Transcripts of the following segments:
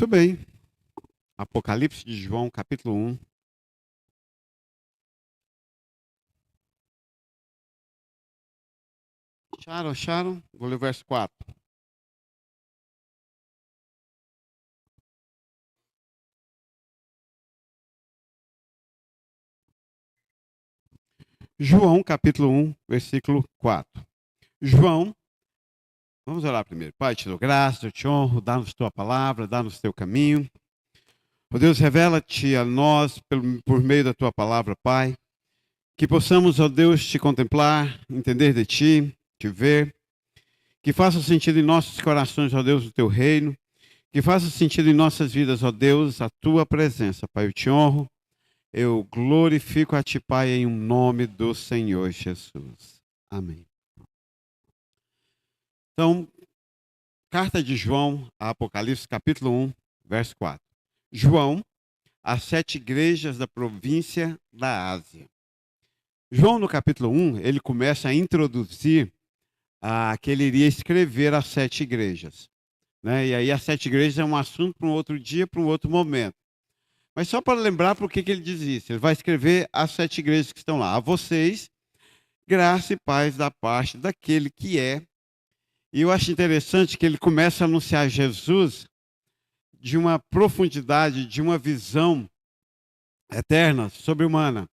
Muito bem. Apocalipse de João, capítulo 1. Acharam? Vou ler o verso 4. João, capítulo 1, versículo 4. João, vamos orar primeiro. Pai, te dou graça, eu te honro, dá-nos tua palavra, dá-nos teu caminho. Ó Deus, revela-te a nós por meio da tua palavra, Pai. Que possamos, ó Deus, te contemplar, entender de ti, te ver. Que faça sentido em nossos corações, ó Deus, o teu reino. Que faça sentido em nossas vidas, ó Deus, a tua presença, Pai. Eu te honro, eu glorifico a ti, Pai, em nome do Senhor Jesus. Amém. Então, carta de João, a Apocalipse, capítulo 1, verso 4. João, às 7 igrejas da província da Ásia. João, no capítulo 1, ele começa a introduzir que ele iria escrever às 7 igrejas. Né? E aí as 7 igrejas é um assunto para um outro dia, para um outro momento. Mas só para lembrar por que ele diz isso. Ele vai escrever às 7 igrejas que estão lá. A vocês, graça e paz da parte daquele que é. E eu acho interessante que ele começa a anunciar Jesus de uma profundidade, de uma visão eterna, sobre-humana.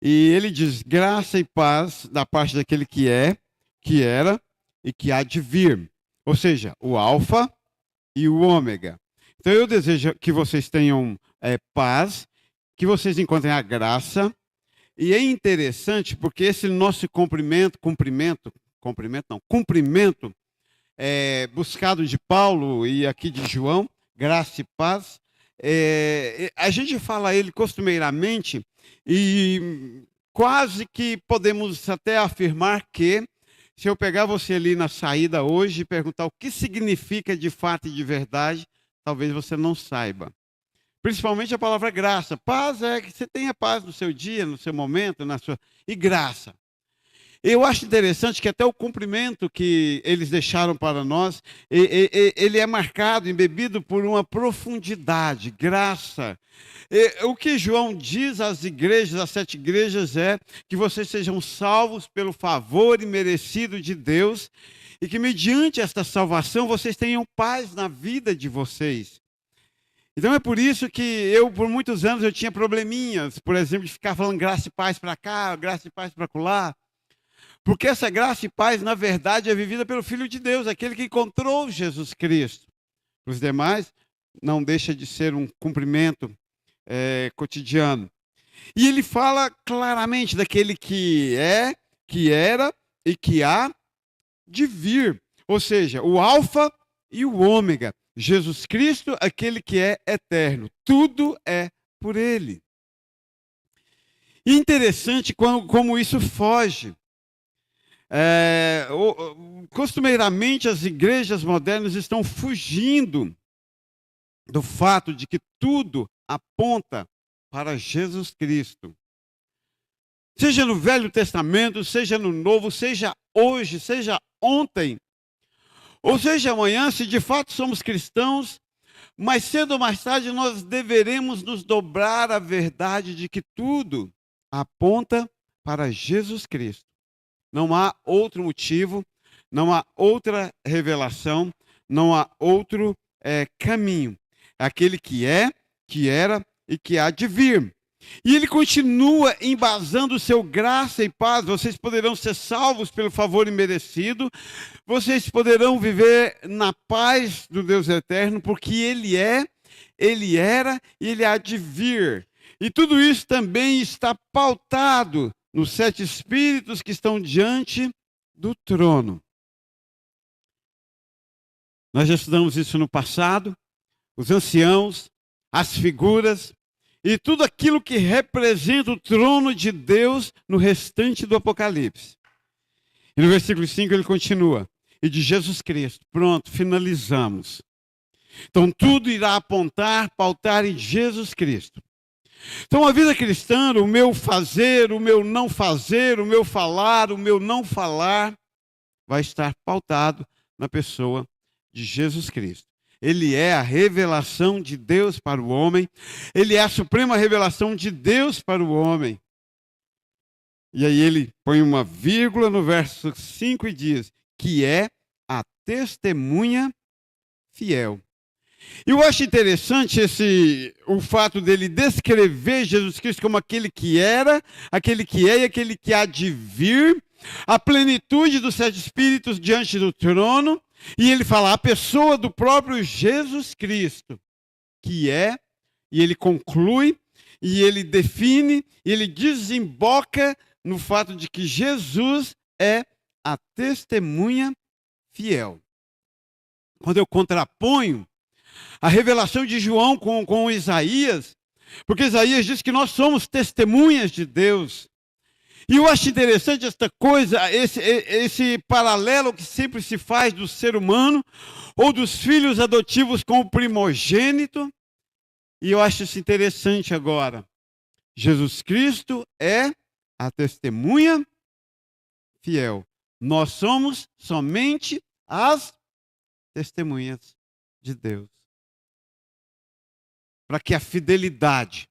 E ele diz, graça e paz da parte daquele que é, que era e que há de vir. Ou seja, o alfa e o ômega. Então eu desejo que vocês tenham paz, que vocês encontrem a graça. E é interessante porque esse nosso cumprimento buscado de Paulo e aqui de João, graça e paz, a gente fala ele costumeiramente e quase que podemos até afirmar que se eu pegar você ali na saída hoje e perguntar o que significa de fato e de verdade, talvez você não saiba. Principalmente a palavra graça. Paz é que você tenha paz no seu dia, no seu momento, e graça. Eu acho interessante que até o cumprimento que eles deixaram para nós, ele é marcado, embebido por uma profundidade, graça. O que João diz às igrejas, às 7 igrejas, é que vocês sejam salvos pelo favor imerecido de Deus e que mediante esta salvação vocês tenham paz na vida de vocês. Então é por isso que por muitos anos, eu tinha probleminhas, por exemplo, de ficar falando graça e paz para cá, graça e paz para acolá. Porque essa graça e paz, na verdade, é vivida pelo Filho de Deus, aquele que encontrou Jesus Cristo. Os demais, não deixa de ser um cumprimento cotidiano. E ele fala claramente daquele que é, que era e que há de vir. Ou seja, o alfa e o ômega. Jesus Cristo, aquele que é eterno. Tudo é por ele. E interessante como isso foge. Costumeiramente as igrejas modernas estão fugindo do fato de que tudo aponta para Jesus Cristo. Seja no Velho Testamento, seja no Novo, seja hoje, seja ontem, ou seja amanhã, se de fato somos cristãos, mais cedo ou mais tarde nós deveremos nos dobrar à verdade de que tudo aponta para Jesus Cristo. Não há outro motivo, não há outra revelação, não há outro caminho. Aquele que é, que era e que há de vir. E ele continua embasando o seu graça e paz. Vocês poderão ser salvos pelo favor imerecido. Vocês poderão viver na paz do Deus eterno, porque ele é, ele era e ele há de vir. E tudo isso também está pautado nos 7 espíritos que estão diante do trono. Nós já estudamos isso no passado, os anciãos, as figuras e tudo aquilo que representa o trono de Deus no restante do Apocalipse. E no versículo 5 ele continua, e de Jesus Cristo. Pronto, finalizamos. Então tudo irá apontar, pautar em Jesus Cristo. Então a vida cristã, o meu fazer, o meu não fazer, o meu falar, o meu não falar, vai estar pautado na pessoa de Jesus Cristo. Ele é a revelação de Deus para o homem. Ele é a suprema revelação de Deus para o homem. E aí ele põe uma vírgula no verso 5 e diz que é a testemunha fiel. Eu acho interessante o fato dele descrever Jesus Cristo como aquele que era, aquele que é e aquele que há de vir, a plenitude dos sete Espíritos diante do trono, e ele fala a pessoa do próprio Jesus Cristo, que é, e ele conclui, e ele define, e ele desemboca no fato de que Jesus é a testemunha fiel. Quando eu contraponho a revelação de João com Isaías, porque Isaías diz que nós somos testemunhas de Deus. E eu acho interessante esta coisa, esse paralelo que sempre se faz do ser humano ou dos filhos adotivos com o primogênito. E eu acho isso interessante agora. Jesus Cristo é a testemunha fiel. Nós somos somente as testemunhas de Deus. Para que a fidelidade,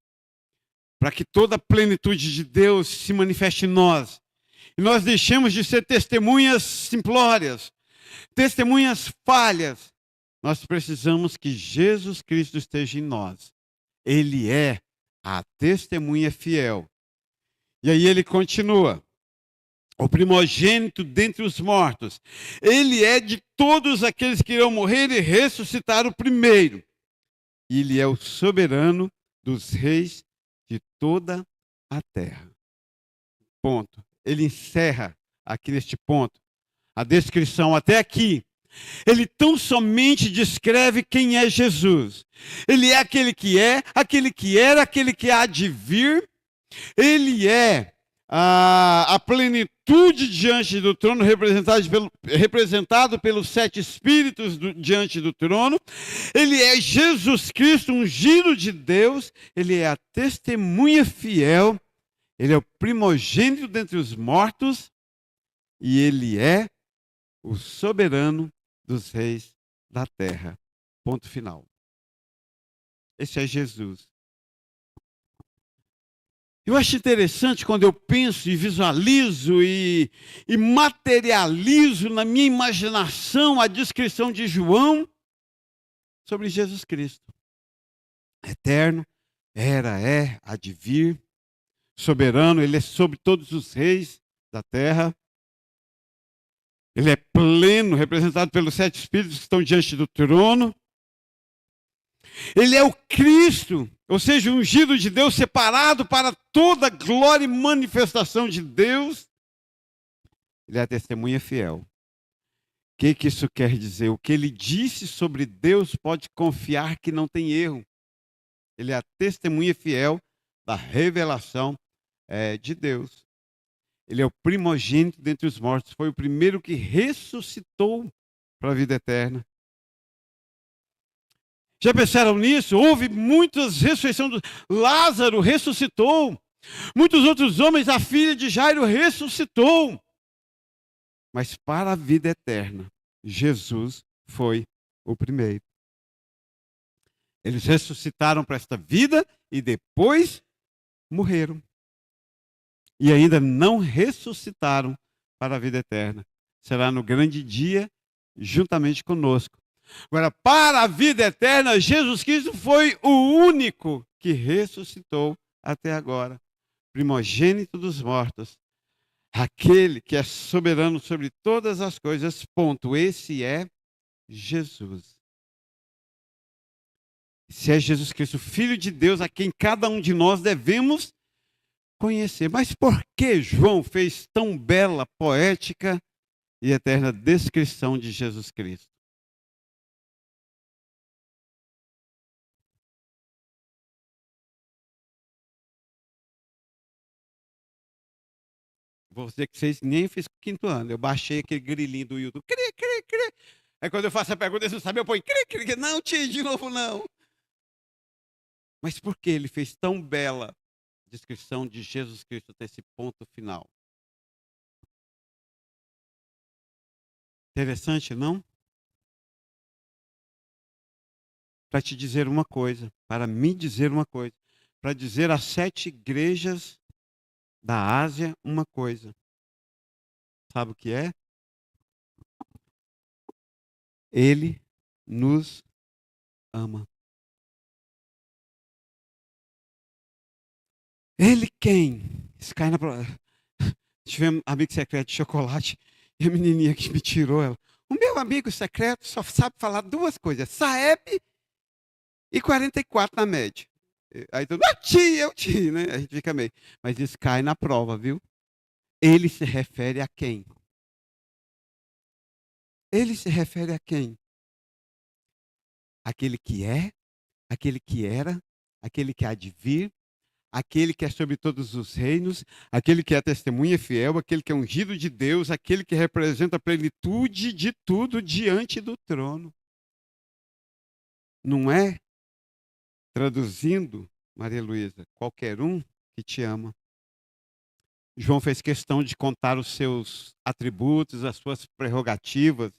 para que toda a plenitude de Deus se manifeste em nós. E nós deixemos de ser testemunhas simplórias, testemunhas falhas. Nós precisamos que Jesus Cristo esteja em nós. Ele é a testemunha fiel. E aí ele continua. O primogênito dentre os mortos. Ele é de todos aqueles que irão morrer e ressuscitar o primeiro. Ele é o soberano dos reis de toda a terra. Ponto. Ele encerra aqui neste ponto a descrição até aqui. Ele tão somente descreve quem é Jesus. Ele é aquele que é, aquele que era, aquele que há de vir. Ele é a plenitude diante do trono, representado pelos sete Espíritos diante do trono. Ele é Jesus Cristo, ungido de Deus. Ele é a testemunha fiel. Ele é o primogênito dentre os mortos. E ele é o soberano dos reis da terra. Ponto final. Esse é Jesus. Eu acho interessante quando eu penso e visualizo e materializo na minha imaginação a descrição de João sobre Jesus Cristo. Eterno, era, é, há de vir, soberano, ele é sobre todos os reis da terra. Ele é pleno, representado pelos sete Espíritos que estão diante do trono. Ele é o Cristo, ou seja, o ungido de Deus, separado para toda a glória e manifestação de Deus. Ele é a testemunha fiel. O que isso quer dizer? O que ele disse sobre Deus pode confiar que não tem erro. Ele é a testemunha fiel da revelação de Deus. Ele é o primogênito dentre os mortos. Foi o primeiro que ressuscitou para a vida eterna. Já pensaram nisso? Houve muitas ressurreições. Lázaro ressuscitou. Muitos outros homens, a filha de Jairo ressuscitou. Mas para a vida eterna, Jesus foi o primeiro. Eles ressuscitaram para esta vida e depois morreram. E ainda não ressuscitaram para a vida eterna. Será no grande dia, juntamente conosco. Agora, para a vida eterna, Jesus Cristo foi o único que ressuscitou até agora. Primogênito dos mortos. Aquele que é soberano sobre todas as coisas. Ponto. Esse é Jesus. Esse é Jesus Cristo, Filho de Deus, a quem cada um de nós devemos conhecer. Mas por que João fez tão bela, poética e eterna descrição de Jesus Cristo? Vou dizer que vocês nem fiz quinto ano. Eu baixei aquele grilinho do YouTube. Cri, cri, cri. Aí quando eu faço a pergunta, eles não sabem, eu ponho cri, cri, cri. Não, tia, de novo não. Mas por que ele fez tão bela descrição de Jesus Cristo até esse ponto final? Interessante, não? para te dizer uma coisa, para me dizer uma coisa, para dizer às 7 igrejas da Ásia uma coisa. Sabe o que é? Ele nos ama. Ele quem? Isso cai na prova. Tivemos um amigo secreto de chocolate e a menininha que me tirou ela. O meu amigo secreto só sabe falar 2 coisas: Saeb e 44 na média. Aí todo mundo, eu te, né? A gente fica meio. Mas isso cai na prova, viu? Ele se refere a quem? Ele se refere a quem? Aquele que é, aquele que era, aquele que há de vir, aquele que é sobre todos os reinos, aquele que é testemunha fiel, aquele que é ungido de Deus, aquele que representa a plenitude de tudo diante do trono. Não é, traduzindo, Maria Luísa, qualquer um que te ama. João fez questão de contar os seus atributos, as suas prerrogativas.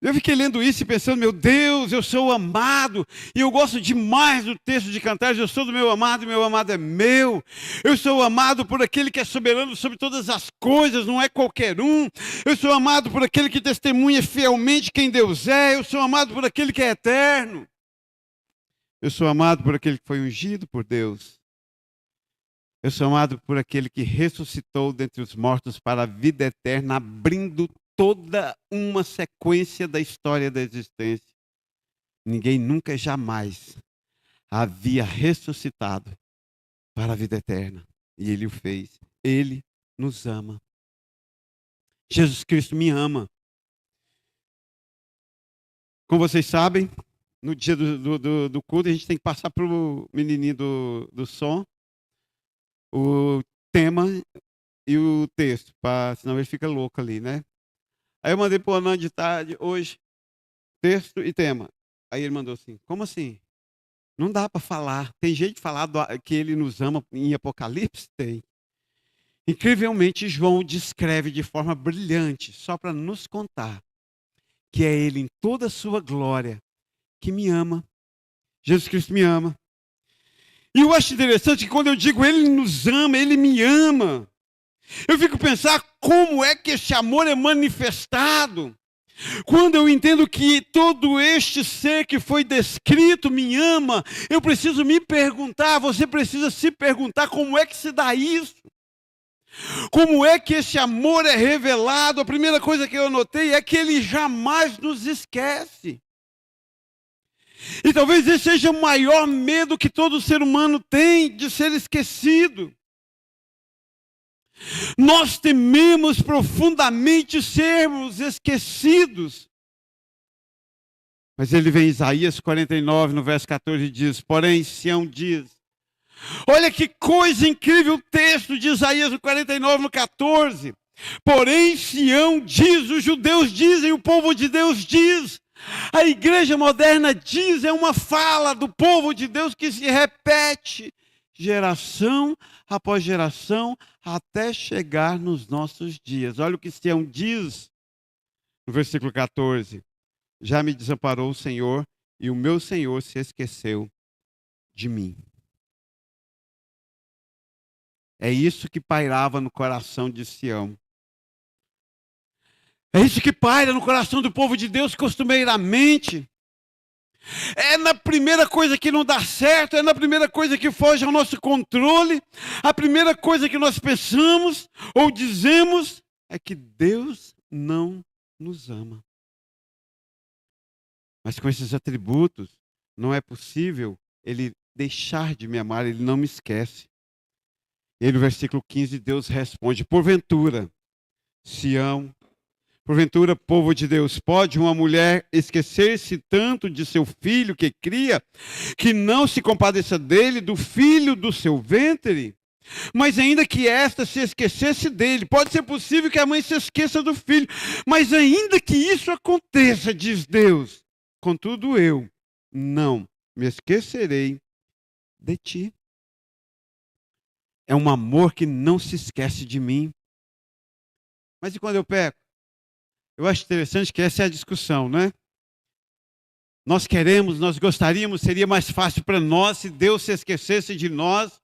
Eu fiquei lendo isso e pensando, meu Deus, eu sou amado, e eu gosto demais do texto de Cantares, eu sou do meu amado e meu amado é meu. Eu sou amado por aquele que é soberano sobre todas as coisas, não é qualquer um. Eu sou amado por aquele que testemunha fielmente quem Deus é. Eu sou amado por aquele que é eterno. Eu sou amado por aquele que foi ungido por Deus. Eu sou amado por aquele que ressuscitou dentre os mortos para a vida eterna, abrindo toda uma sequência da história da existência. Ninguém nunca jamais havia ressuscitado para a vida eterna. E Ele o fez. Ele nos ama. Jesus Cristo me ama. Como vocês sabem, no dia do culto, a gente tem que passar para o menininho do som o tema e o texto, senão ele fica louco ali, né? Aí eu mandei para o Anand de tarde, hoje, texto e tema. Aí ele mandou assim, como assim? Não dá para falar. Tem jeito de falar que ele nos ama em Apocalipse? Tem. Incrivelmente, João descreve de forma brilhante, só para nos contar, que é ele em toda a sua glória, que me ama. Jesus Cristo me ama. E eu acho interessante que quando eu digo ele nos ama, ele me ama, eu fico pensando como é que esse amor é manifestado. Quando eu entendo que todo este ser que foi descrito me ama, eu preciso me perguntar, você precisa se perguntar como é que se dá isso? Como é que esse amor é revelado? A primeira coisa que eu notei é que ele jamais nos esquece. E talvez esse seja o maior medo que todo ser humano tem, de ser esquecido. Nós tememos profundamente sermos esquecidos. Mas ele vem em Isaías 49, no verso 14, e diz, porém, Sião diz. Olha que coisa incrível o texto de Isaías 49, no 14. Porém, Sião diz, os judeus dizem, o povo de Deus diz. A igreja moderna diz, é uma fala do povo de Deus que se repete geração após geração até chegar nos nossos dias. Olha o que Sião diz no versículo 14. Já me desamparou o Senhor e o meu Senhor se esqueceu de mim. É isso que pairava no coração de Sião. É isso que paira no coração do povo de Deus costumeiramente. É na primeira coisa que não dá certo, é na primeira coisa que foge ao nosso controle, a primeira coisa que nós pensamos ou dizemos é que Deus não nos ama. Mas com esses atributos, não é possível Ele deixar de me amar, Ele não me esquece. E no versículo 15, Deus responde, porventura, Sião, porventura, povo de Deus, pode uma mulher esquecer-se tanto de seu filho que cria, que não se compadeça dele, do filho do seu ventre? Mas ainda que esta se esquecesse dele, pode ser possível que a mãe se esqueça do filho, mas ainda que isso aconteça, diz Deus, contudo eu não me esquecerei de ti. É um amor que não se esquece de mim. Mas e quando eu peco? Eu acho interessante que essa é a discussão, né? Nós gostaríamos, seria mais fácil para nós se Deus se esquecesse de nós.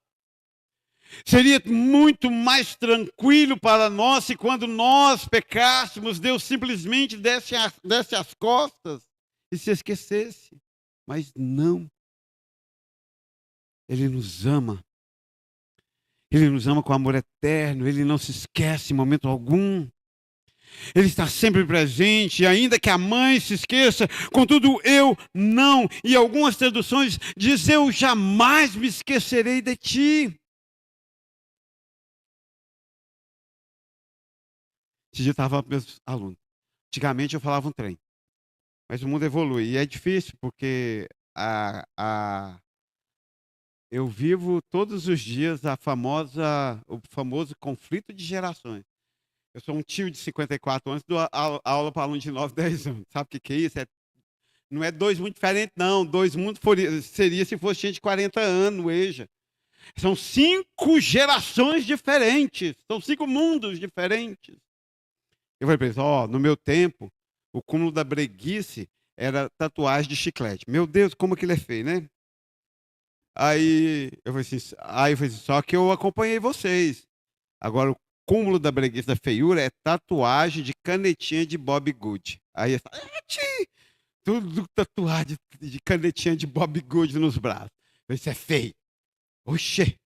Seria muito mais tranquilo para nós se quando nós pecássemos, Deus simplesmente desse as costas e se esquecesse. Mas não. Ele nos ama. Ele nos ama com amor eterno. Ele não se esquece em momento algum. Ele está sempre presente, ainda que a mãe se esqueça. Contudo, eu não. E algumas traduções diz: eu jamais me esquecerei de ti. Esse dia eu estava com meus alunos. Antigamente eu falava um trem. Mas o mundo evolui. E é difícil, porque eu vivo todos os dias o famoso conflito de gerações. Eu sou um tio de 54 anos, dou aula para aluno de 9, 10 anos. Sabe o que é isso? Não é dois mundos diferentes, não. Dois mundos seria se fosse gente de 40 anos, EJA. São 5 gerações diferentes. São 5 mundos diferentes. Eu falei para eles, no meu tempo, o cúmulo da breguice era tatuagem de chiclete. Meu Deus, como aquilo é feio, né? Aí eu falei assim, só que eu acompanhei vocês. Agora, o cúmulo da breguice da feiura é tatuagem de canetinha de Bob Good. Aí, tudo tatuagem de canetinha de Bob Good nos braços. Isso é feio. Oxê.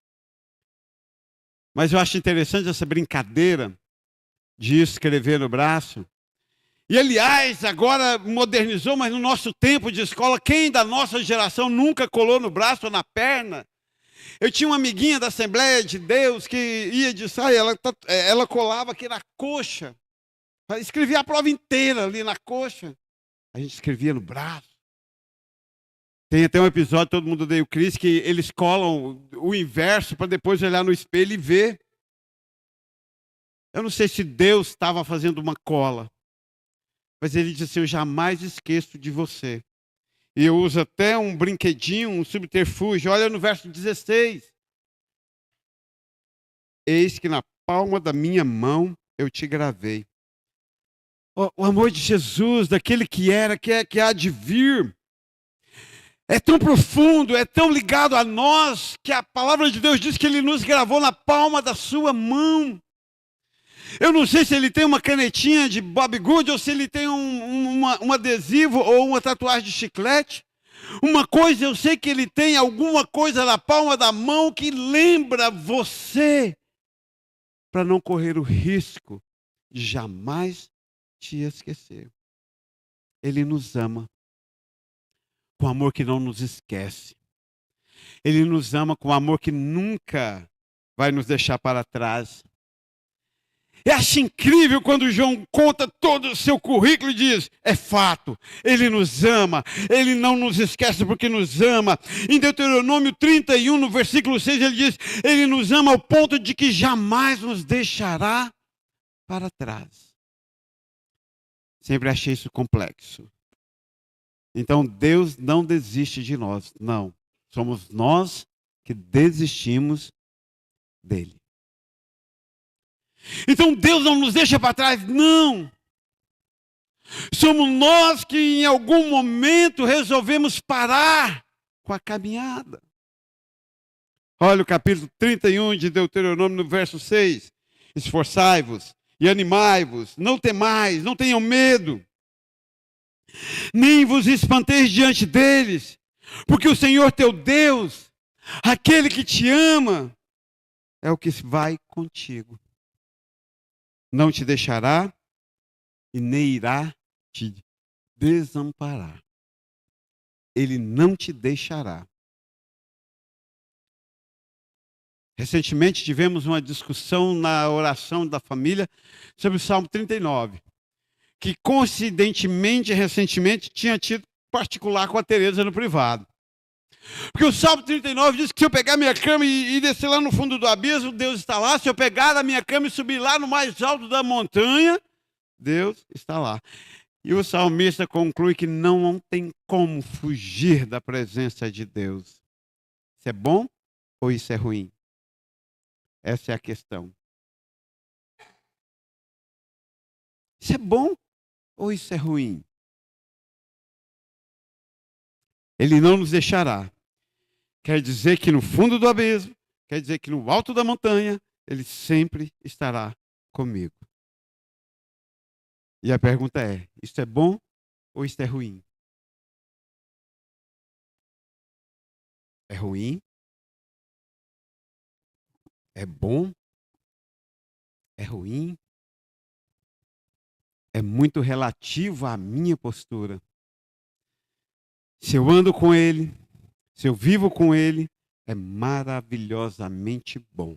Mas eu acho interessante essa brincadeira de escrever no braço. E, aliás, agora modernizou, mas no nosso tempo de escola, quem da nossa geração nunca colou no braço ou na perna? Eu tinha uma amiguinha da Assembleia de Deus que ia de saia, ela colava aqui na coxa. Escrevia a prova inteira ali na coxa. A gente escrevia no braço. Tem até um episódio, todo mundo odeia o Cris, que eles colam o inverso para depois olhar no espelho e ver. Eu não sei se Deus estava fazendo uma cola, mas ele disse assim, eu jamais esqueço de você. E eu uso até um brinquedinho, um subterfúgio. Olha no verso 16. Eis que na palma da minha mão eu te gravei. O amor de Jesus, daquele que era, que há de vir, é tão profundo, é tão ligado a nós, que a palavra de Deus diz que ele nos gravou na palma da sua mão. Eu não sei se ele tem uma canetinha de Bob Good ou se ele tem um adesivo ou uma tatuagem de chiclete. Uma coisa eu sei que ele tem alguma coisa na palma da mão que lembra você para não correr o risco de jamais te esquecer. Ele nos ama com amor que não nos esquece. Ele nos ama com amor que nunca vai nos deixar para trás. Eu acho incrível quando João conta todo o seu currículo e diz, é fato, ele nos ama, ele não nos esquece porque nos ama. Em Deuteronômio 31, no versículo 6, ele diz, ele nos ama ao ponto de que jamais nos deixará para trás. Sempre achei isso complexo. Então Deus não desiste de nós, não. Somos nós que desistimos dele. Então Deus não nos deixa para trás, não. Somos nós que em algum momento resolvemos parar com a caminhada. Olha o capítulo 31 de Deuteronômio, no verso 6. Esforçai-vos e animai-vos, não temais, não tenham medo, nem vos espanteis diante deles, porque o Senhor teu Deus, aquele que te ama, é o que vai contigo. Não te deixará e nem irá te desamparar. Ele não te deixará. Recentemente tivemos uma discussão na oração da família sobre o Salmo 39, que coincidentemente, recentemente, tinha tido particular com a Tereza no privado. Porque o Salmo 39 diz que se eu pegar minha cama e descer lá no fundo do abismo, Deus está lá. Se eu pegar a minha cama e subir lá no mais alto da montanha, Deus está lá. E o salmista conclui que não tem como fugir da presença de Deus. Isso é bom ou isso é ruim? Essa é a questão. Isso é bom ou isso é ruim? Ele não nos deixará. Quer dizer que no fundo do abismo, quer dizer que no alto da montanha, Ele sempre estará comigo. E a pergunta é: isto é bom ou isto é ruim? É ruim? É bom? É ruim? É muito relativo à minha postura. Se eu ando com Ele, se eu vivo com Ele, é maravilhosamente bom.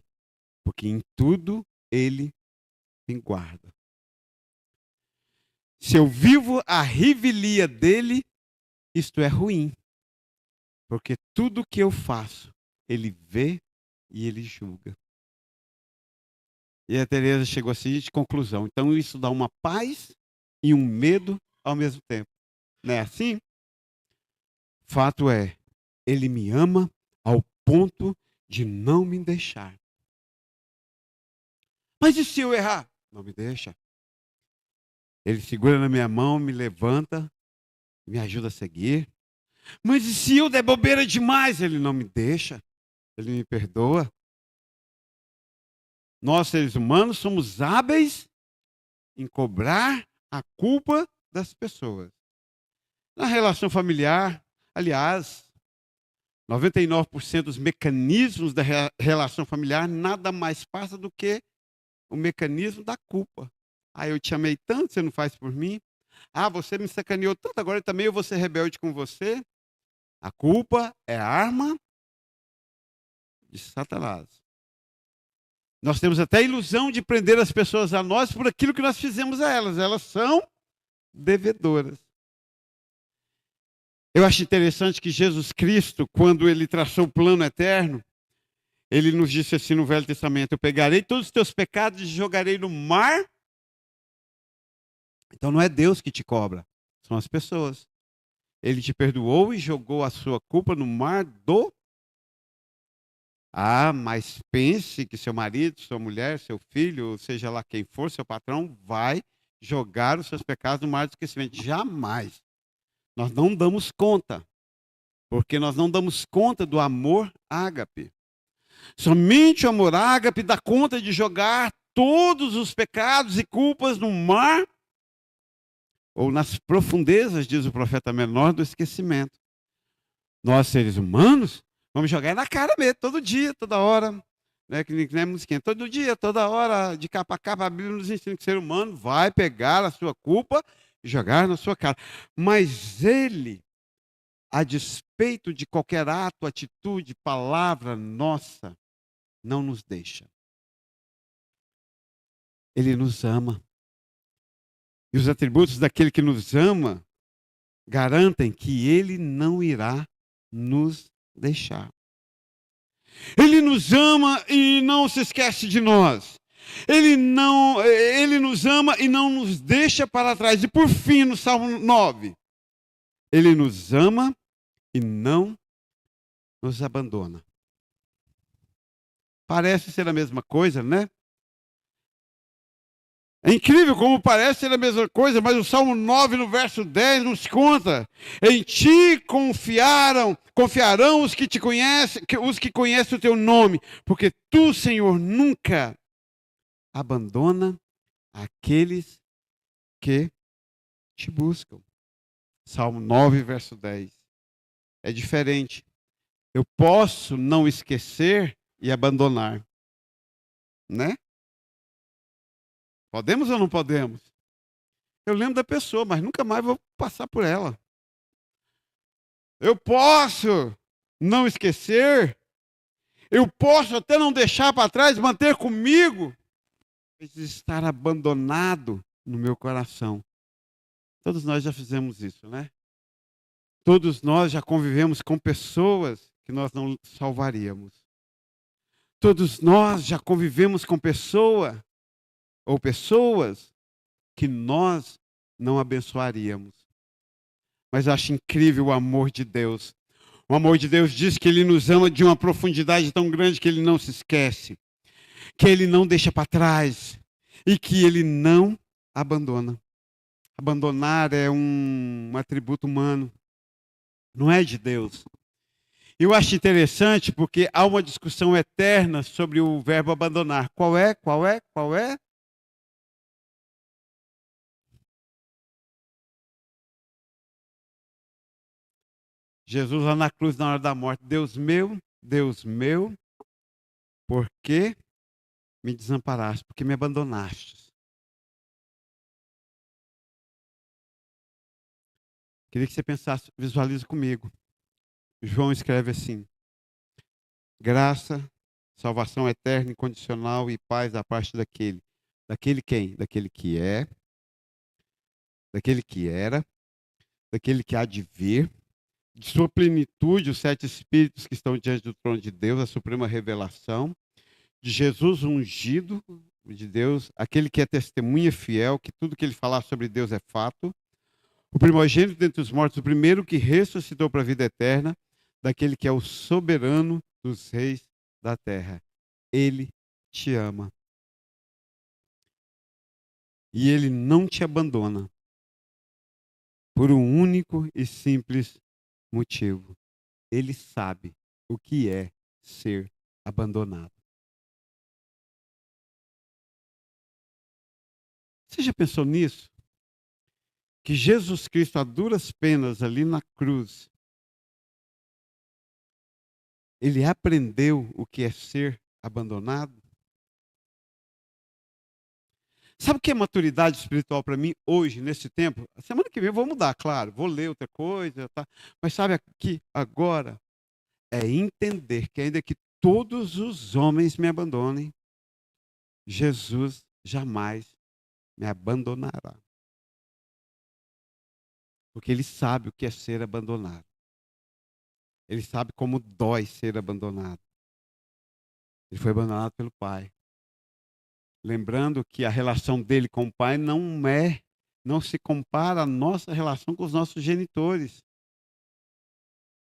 Porque em tudo Ele me guarda. Se eu vivo a revelia dele, isto é ruim. Porque tudo que eu faço, Ele vê e Ele julga. E a Teresa chegou à seguinte conclusão. Então isso dá uma paz e um medo ao mesmo tempo. Não é assim? Fato é, Ele me ama ao ponto de não me deixar. Mas e se eu errar? Não me deixa. Ele segura na minha mão, me levanta, me ajuda a seguir. Mas e se eu der bobeira demais? Ele não me deixa. Ele me perdoa. Nós, seres humanos, somos hábeis em cobrar a culpa das pessoas. Na relação familiar, aliás, 99% dos mecanismos da relação familiar nada mais passa do que o mecanismo da culpa. Ah, eu te amei tanto, você não faz por mim. Ah, você me sacaneou tanto, agora também eu vou ser rebelde com você. A culpa é a arma de Satanás. Nós temos até a ilusão de prender as pessoas a nós por aquilo que nós fizemos a elas. Elas são devedoras. Eu acho interessante que Jesus Cristo, quando ele traçou o plano eterno, ele nos disse assim no Velho Testamento: eu pegarei todos os teus pecados e jogarei no mar. Então não é Deus que te cobra, são as pessoas. Ele te perdoou e jogou a sua culpa no mar do... Ah, mas pense que seu marido, sua mulher, seu filho, seja lá quem for, seu patrão, vai jogar os seus pecados no mar do esquecimento. Jamais. Nós não damos conta. Porque nós não damos conta do amor ágape. Somente o amor ágape dá conta de jogar todos os pecados e culpas no mar ou nas profundezas, diz o profeta menor, do esquecimento. Nós, seres humanos, vamos jogar na cara mesmo, todo dia, toda hora. Né? Que nem musiquinha. Todo dia, toda hora, de capa a capa, a Bíblia nos ensina que o ser humano vai pegar a sua culpa e jogar na sua cara. Mas ele, a despeito de qualquer ato, atitude, palavra nossa, não nos deixa. Ele nos ama. E os atributos daquele que nos ama garantem que ele não irá nos deixar. Ele nos ama e não se esquece de nós. Ele nos ama e não nos deixa para trás. E por fim, no Salmo 9, ele nos ama e não nos abandona. Parece ser a mesma coisa, né? É incrível como parece ser a mesma coisa, mas o Salmo 9, no verso 10, nos conta: em ti confiarão os que te conhecem, os que conhecem o teu nome, porque tu, Senhor, nunca abandona aqueles que te buscam. Salmo 9, verso 10. É diferente. Eu posso não esquecer e abandonar, né? Podemos ou não podemos? Eu lembro da pessoa, mas nunca mais vou passar por ela. Eu posso não esquecer. Eu posso até não deixar para trás, manter comigo. Mas estar abandonado no meu coração. Todos nós já fizemos isso, né? Todos nós já convivemos com pessoas que nós não salvaríamos. Todos nós já convivemos com pessoas que nós não abençoaríamos. Mas eu acho incrível o amor de Deus. O amor de Deus diz que Ele nos ama de uma profundidade tão grande que Ele não se esquece, que Ele não deixa para trás e que Ele não abandona. Abandonar é um atributo humano. não é de Deus. Eu acho interessante porque há uma discussão eterna sobre o verbo abandonar. Qual é? Qual é? Qual é? Jesus lá na cruz na hora da morte. Deus meu, por que me desamparaste? Porque me abandonaste. Queria que você pensasse, visualize comigo. João escreve assim: graça, salvação eterna, incondicional e paz da parte daquele. Daquele quem? Daquele que é, daquele que era, daquele que há de vir, de sua plenitude, os 7 Espíritos que estão diante do trono de Deus, a suprema revelação, de Jesus ungido de Deus, aquele que é testemunha fiel, que tudo que ele falar sobre Deus é fato, o primogênito dentre os mortos, o primeiro que ressuscitou para a vida eterna, daquele que é o soberano dos reis da terra. Ele te ama. E ele não te abandona por um único e simples motivo. Ele sabe o que é ser abandonado. Você já pensou nisso? Que Jesus Cristo, a duras penas ali na cruz, ele aprendeu o que é ser abandonado? Sabe o que é maturidade espiritual para mim hoje, nesse tempo? A semana que vem eu vou mudar, claro, vou ler outra coisa, tá? Mas sabe aqui, agora, é entender que ainda que todos os homens me abandonem, Jesus jamais me abandonará. Porque ele sabe o que é ser abandonado. Ele sabe como dói ser abandonado. Ele foi abandonado pelo Pai. Lembrando que a relação dele com o Pai não se compara à nossa relação com os nossos genitores.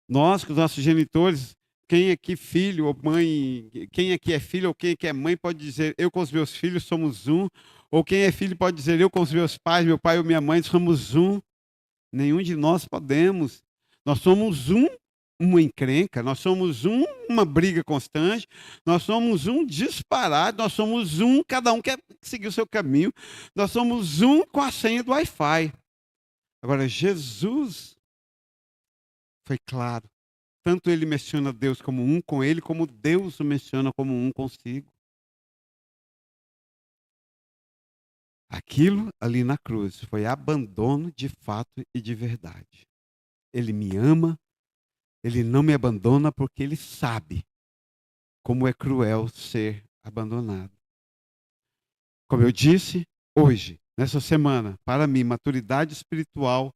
Nós, com os nossos genitores, quem aqui filho ou mãe, quem aqui é filho ou quem aqui é mãe pode dizer, eu com os meus filhos somos um, ou quem é filho pode dizer, eu com os meus pais, meu pai ou minha mãe somos um. Nenhum de nós podemos. Nós somos uma encrenca, nós somos uma briga constante, nós somos um disparado, nós somos cada um quer seguir o seu caminho, nós somos com a senha do Wi-Fi. Agora, Jesus foi claro. Tanto ele menciona Deus como um com ele, como Deus o menciona como um consigo. Aquilo ali na cruz foi abandono de fato e de verdade. Ele me ama, ele não me abandona porque ele sabe como é cruel ser abandonado. Como eu disse, hoje, nessa semana, para mim, maturidade espiritual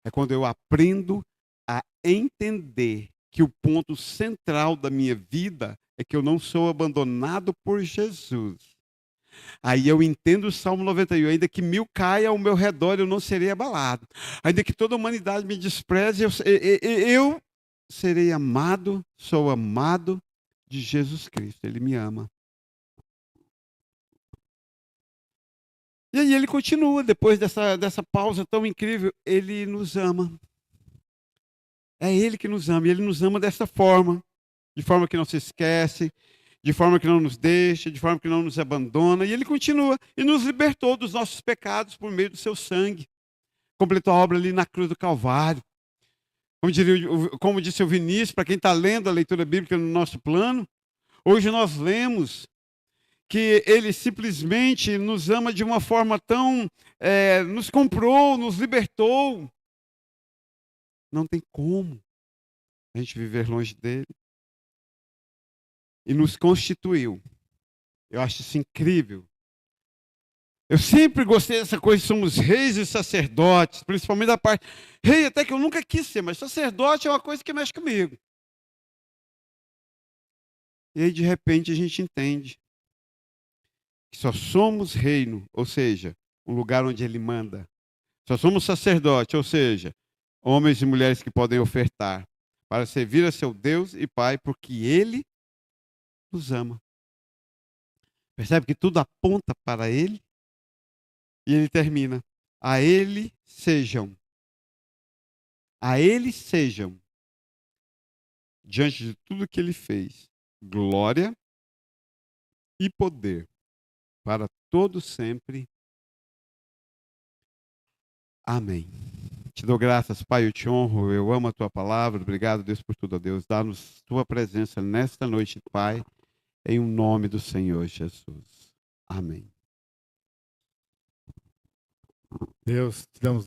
é quando eu aprendo a entender que o ponto central da minha vida é que eu não sou abandonado por Jesus. Aí eu entendo o Salmo 91, ainda que 1000 caia ao meu redor, eu não serei abalado. Ainda que toda a humanidade me despreze, eu serei amado, sou amado de Jesus Cristo. Ele me ama. E aí ele continua, depois dessa pausa tão incrível, ele nos ama. É ele que nos ama, e ele nos ama dessa forma, de forma que não se esquece, de forma que não nos deixa, de forma que não nos abandona, e ele continua, e nos libertou dos nossos pecados por meio do seu sangue. Completou a obra ali na cruz do Calvário. Como disse o Vinícius, para quem está lendo a leitura bíblica no nosso plano, hoje nós lemos que ele simplesmente nos ama de uma forma tão, nos comprou, nos libertou. Não tem como a gente viver longe dele. E nos constituiu. Eu acho isso incrível. Eu sempre gostei dessa coisa, somos reis e sacerdotes, principalmente da parte. Rei, até que eu nunca quis ser, mas sacerdote é uma coisa que mexe comigo. E aí, de repente, a gente entende que só somos reino, ou seja, um lugar onde ele manda. Só somos sacerdote, ou seja, homens e mulheres que podem ofertar para servir a seu Deus e Pai, porque ele nos ama. Percebe que tudo aponta para ele? E ele termina: a ele sejam diante de tudo que ele fez, glória e poder para todo sempre. Amém. Te dou graças, Pai, eu te honro, eu amo a tua palavra. Obrigado, Deus, por tudo, Deus. Dá-nos tua presença nesta noite, Pai, em um nome do Senhor Jesus. Amém. Deus, te damos